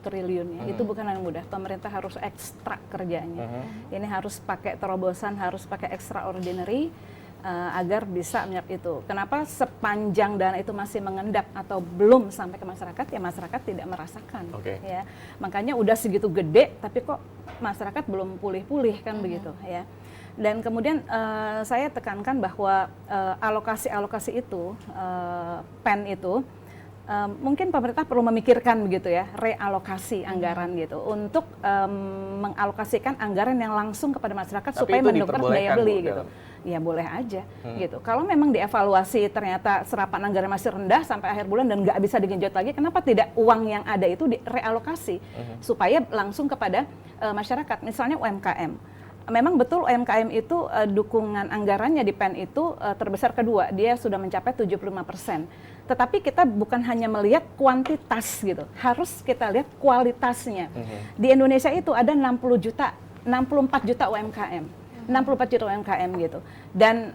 triliun ya. Itu bukan yang mudah. Pemerintah harus ekstra kerjanya. Ini harus pakai terobosan, harus pakai extraordinary agar bisa menyerap itu. Kenapa sepanjang dana itu masih mengendap atau belum sampai ke masyarakat, ya masyarakat tidak merasakan. Ya. Makanya udah segitu gede, tapi kok masyarakat belum pulih-pulih kan begitu ya. Dan kemudian saya tekankan bahwa alokasi-alokasi itu, PEN itu, mungkin pemerintah perlu memikirkan begitu ya, realokasi anggaran gitu, untuk mengalokasikan anggaran yang langsung kepada masyarakat. Tapi supaya mendongkrak daya beli gitu. Ya boleh aja gitu. Kalau memang dievaluasi ternyata serapan anggaran masih rendah sampai akhir bulan dan nggak bisa digenjot lagi, kenapa tidak uang yang ada itu direalokasi supaya langsung kepada masyarakat, misalnya UMKM. Memang betul UMKM itu dukungan anggarannya di PEN itu terbesar kedua, dia sudah mencapai 75%. Tetapi kita bukan hanya melihat kuantitas gitu, harus kita lihat kualitasnya. Di Indonesia itu ada 64 juta UMKM. 64 juta UMKM gitu. Dan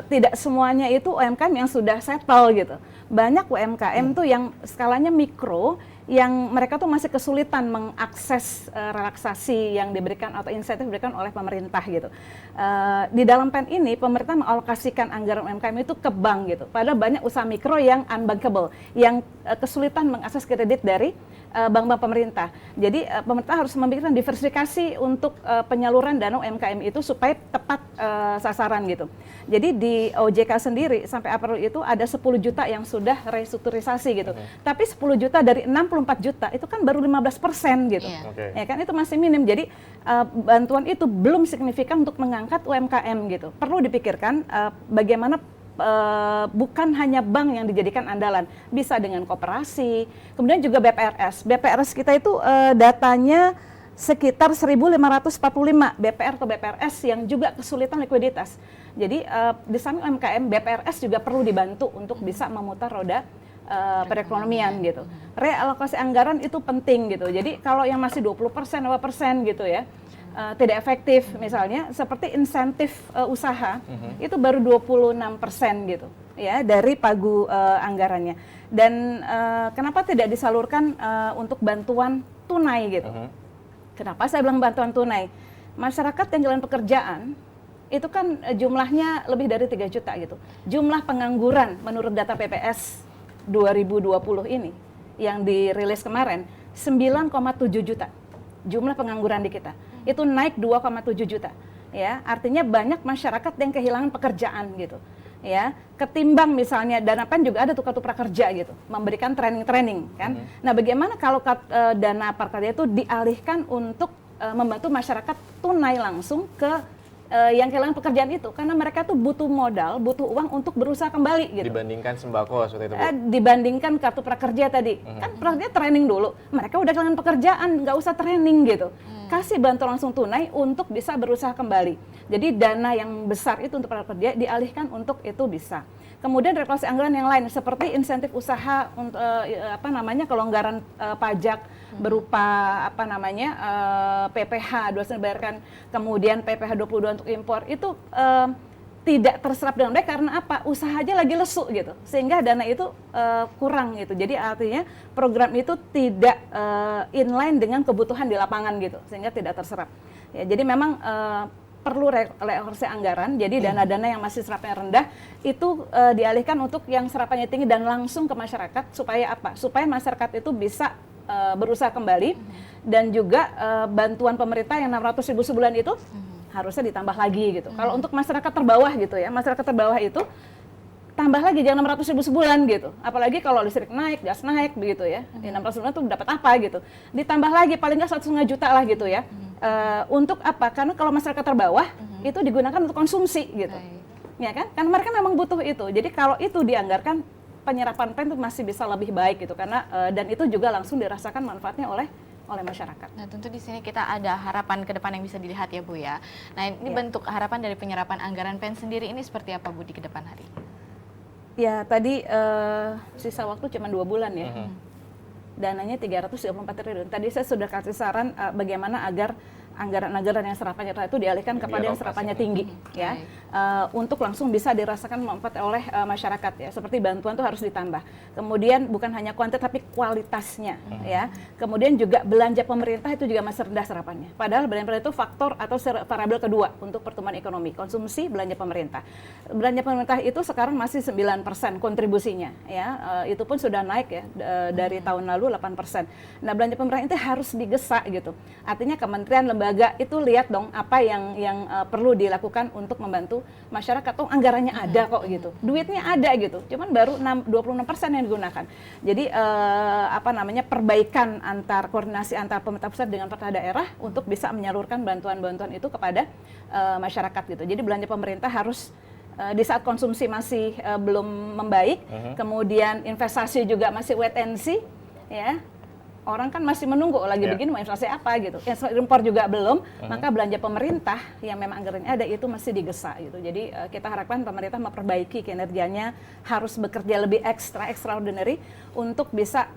tidak semuanya itu UMKM yang sudah settle gitu. Banyak UMKM tuh yang skalanya mikro, yang mereka tuh masih kesulitan mengakses relaksasi yang diberikan atau insentif diberikan oleh pemerintah gitu. Di dalam PEN ini pemerintah mengalokasikan anggaran UMKM itu ke bank gitu. Padahal banyak usaha mikro yang unbankable, yang kesulitan mengakses kredit dari bank-bank pemerintah. Jadi pemerintah harus memikirkan diversifikasi untuk penyaluran dana UMKM itu supaya tepat sasaran gitu. Jadi di OJK sendiri sampai April itu ada 10 juta yang sudah restrukturisasi gitu. Tapi 10 juta dari 64 juta itu kan baru 15% gitu. Ya kan itu masih minim. Jadi bantuan itu belum signifikan untuk mengangkat UMKM gitu. Perlu dipikirkan bagaimana bukan hanya bank yang dijadikan andalan, bisa dengan koperasi, kemudian juga BPRS. BPRS kita itu datanya sekitar 1.545 BPR atau BPRS yang juga kesulitan likuiditas. Jadi di samping UMKM, BPRS juga perlu dibantu untuk bisa memutar roda perekonomian gitu. Realokasi anggaran itu penting gitu. Jadi kalau yang masih 20%, 20% gitu ya, tidak efektif, misalnya seperti insentif usaha itu baru 26% gitu ya dari pagu anggarannya. Dan kenapa tidak disalurkan untuk bantuan tunai gitu? Kenapa saya bilang bantuan tunai? Masyarakat yang jalan pekerjaan itu kan jumlahnya lebih dari 3 juta gitu. Jumlah pengangguran menurut data PPS 2020 ini yang dirilis kemarin 9,7 juta. Jumlah pengangguran di kita itu naik 2,7 juta ya, artinya banyak masyarakat yang kehilangan pekerjaan gitu ya, ketimbang misalnya dana PEN juga ada tuh kartu prakerja gitu, memberikan training kan. Nah bagaimana kalau dana prakerja itu dialihkan untuk membantu masyarakat tunai langsung ke yang kehilangan pekerjaan itu, karena mereka tuh butuh modal, butuh uang untuk berusaha kembali gitu. Dibandingkan sembako seperti itu, Bu? Dibandingkan kartu prakerja tadi, kan prakerja training dulu, mereka udah kehilangan pekerjaan, nggak usah training gitu. Kasih bantuan langsung tunai untuk bisa berusaha kembali. Jadi dana yang besar itu untuk prakerja dialihkan untuk itu bisa. Kemudian regulasi anggaran yang lain seperti insentif usaha untuk kelonggaran pajak berupa PPh 2% dibayarkan, kemudian PPh 22 untuk impor itu tidak terserap dengan baik karena apa? Usaha aja lagi lesu gitu, sehingga dana itu kurang gitu. Jadi artinya program itu tidak inline dengan kebutuhan di lapangan gitu, sehingga tidak terserap. Ya, jadi memang perlu realokasi anggaran, jadi dana-dana yang masih serapnya rendah itu dialihkan untuk yang serapannya tinggi dan langsung ke masyarakat supaya apa? Supaya masyarakat itu bisa berusaha kembali dan juga bantuan pemerintah yang 600.000 sebulan itu harusnya ditambah lagi gitu. Kalau untuk masyarakat terbawah gitu ya, masyarakat terbawah itu tambah lagi jangan 600.000 sebulan gitu. Apalagi kalau listrik naik, gas naik begitu ya. 600 sebulan tuh dapat apa gitu. Ditambah lagi paling nggak 1,5 juta lah gitu ya. Untuk apa? Karena kalau masyarakat terbawah itu digunakan untuk konsumsi gitu. Ya kan? Karena mereka memang butuh itu. Jadi kalau itu dianggarkan, penyerapan PEN itu masih bisa lebih baik gitu karena dan itu juga langsung dirasakan manfaatnya oleh masyarakat. Nah, tentu di sini kita ada harapan ke depan yang bisa dilihat ya Bu ya. Nah, ini bentuk harapan dari penyerapan anggaran PEN sendiri ini seperti apa Bu di ke depan hari? Ya, tadi sisa waktu cuma 2 bulan ya. Dananya 324 triliun. Tadi saya sudah kasih saran bagaimana agar anggaran-anggaran yang serapannya itu dialihkan kepada yang serapannya tinggi, ya, untuk langsung bisa dirasakan manfaat oleh masyarakat ya. Seperti bantuan itu harus ditambah. Kemudian bukan hanya kuantitas tapi kualitasnya, ya. Kemudian juga belanja pemerintah itu juga masih rendah serapannya. Padahal belanja pemerintah itu faktor atau variabel kedua untuk pertumbuhan ekonomi, konsumsi, belanja pemerintah. Belanja pemerintah itu sekarang masih 9% kontribusinya, ya. Itu pun sudah naik ya dari tahun lalu 8%. Nah, belanja pemerintah itu harus digesa gitu. Artinya kementerian, lembaga itu lihat dong apa yang perlu dilakukan untuk membantu masyarakat. Oh, anggarannya ada kok gitu, duitnya ada gitu, cuman baru 26% yang digunakan. Jadi perbaikan koordinasi antar pemerintah pusat dengan pemerintah daerah untuk bisa menyalurkan bantuan-bantuan itu kepada masyarakat gitu. Jadi belanja pemerintah harus di saat konsumsi masih belum membaik, kemudian investasi juga masih wait and see, ya. Orang kan masih menunggu lagi begini mau inflasi apa gitu. Impor juga belum, maka belanja pemerintah yang memang anggarannya ada itu masih digesa gitu. Jadi kita harapkan pemerintah memperbaiki kinerjanya, harus bekerja lebih extraordinary untuk bisa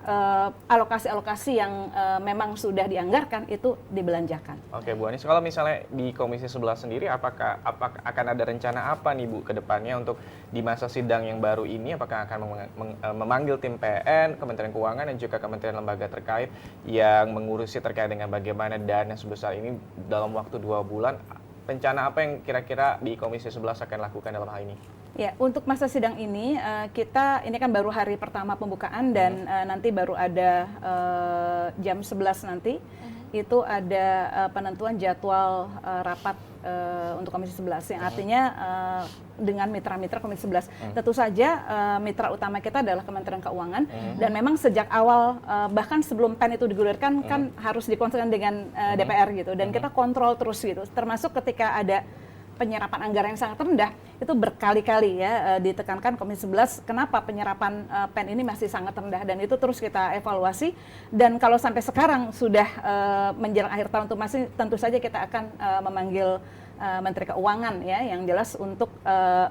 alokasi-alokasi yang memang sudah dianggarkan itu dibelanjakan. Oke Bu Anis, kalau misalnya di Komisi 11 sendiri apakah akan ada rencana apa nih Bu ke depannya untuk di masa sidang yang baru ini, apakah akan memanggil tim PN, Kementerian Keuangan dan juga kementerian lembaga terkait yang mengurusi terkait dengan bagaimana dana sebesar ini dalam waktu 2 bulan, rencana apa yang kira-kira di Komisi 11 akan lakukan dalam hal ini? Ya, untuk masa sidang ini ini kan baru hari pertama pembukaan dan nanti baru ada jam 11 nanti itu ada penentuan jadwal rapat untuk Komisi 11 yang artinya dengan mitra-mitra Komisi 11. Tentu saja mitra utama kita adalah Kementerian Keuangan dan memang sejak awal bahkan sebelum PEN itu digulirkan kan harus dikonsultasikan dengan DPR gitu dan kita kontrol terus gitu. Termasuk ketika ada penyerapan anggaran yang sangat rendah itu berkali-kali ya ditekankan Komisi 11 kenapa penyerapan PEN ini masih sangat rendah dan itu terus kita evaluasi dan kalau sampai sekarang sudah menjelang akhir tahun itu masih tentu saja kita akan memanggil Menteri Keuangan ya yang jelas untuk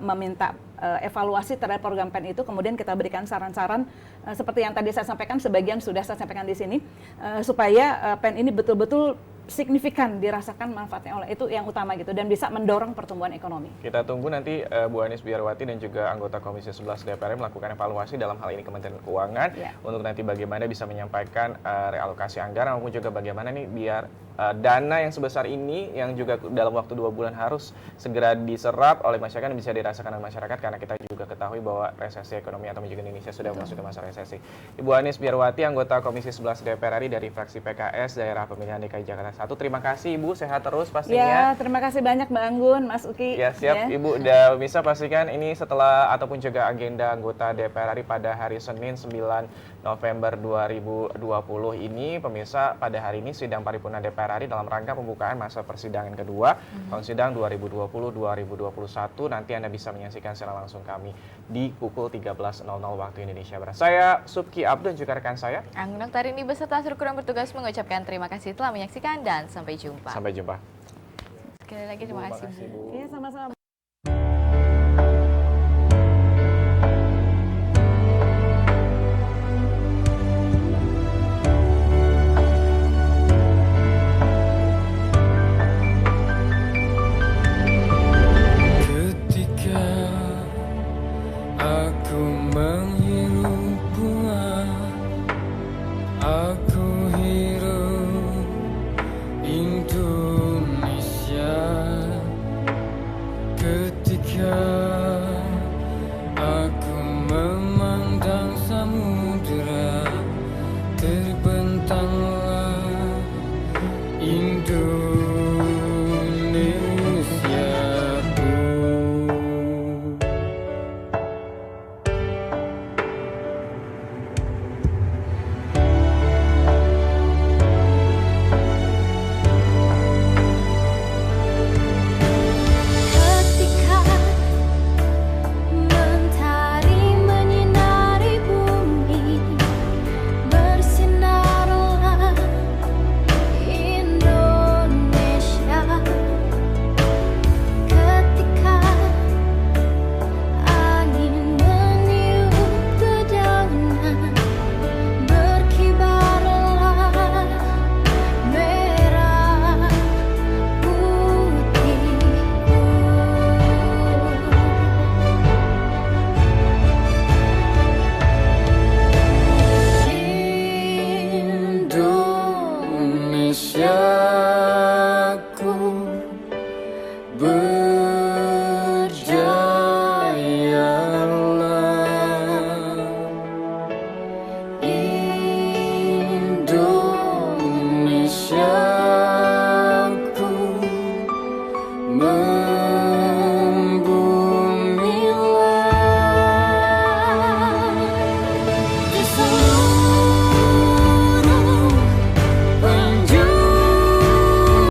meminta evaluasi terhadap program PEN itu kemudian kita berikan saran-saran seperti yang tadi saya sampaikan sebagian sudah saya sampaikan di sini supaya PEN ini betul-betul signifikan dirasakan manfaatnya oleh itu yang utama gitu dan bisa mendorong pertumbuhan ekonomi. Kita tunggu nanti Bu Anis Biarwati dan juga anggota Komisi 11 DPR melakukan evaluasi dalam hal ini Kementerian Keuangan untuk nanti bagaimana bisa menyampaikan realokasi anggaran maupun juga bagaimana nih biar dana yang sebesar ini yang juga dalam waktu 2 bulan harus segera diserap oleh masyarakat dan bisa dirasakan oleh masyarakat karena kita juga ketahui bahwa resesi ekonomi atau juga Indonesia sudah masuk ke masa resesi. Ibu Anis Biarwati anggota Komisi 11 DPR RI dari fraksi PKS Daerah Pemilihan DKI Jakarta 1. Terima kasih Ibu, sehat terus pastinya. Ya, terima kasih banyak Mbak Anggun, Mas Uki. Ya, siap Ibu. Dan bisa pastikan ini setelah ataupun juga agenda anggota DPR RI pada hari Senin 9 November 2020 ini, pemirsa pada hari ini sidang paripurna DPR RI dalam rangka pembukaan masa persidangan kedua tahun sidang 2020-2021 nanti Anda bisa menyaksikan secara langsung kami di pukul 13.00 waktu Indonesia Barat. Saya Subki Abdul dan juga rekan saya Anggun Oktarini beserta seluruh kurang bertugas mengucapkan terima kasih telah menyaksikan dan sampai jumpa. Sampai jumpa. Sekali lagi terima kasih Bu. Iya, sama-sama.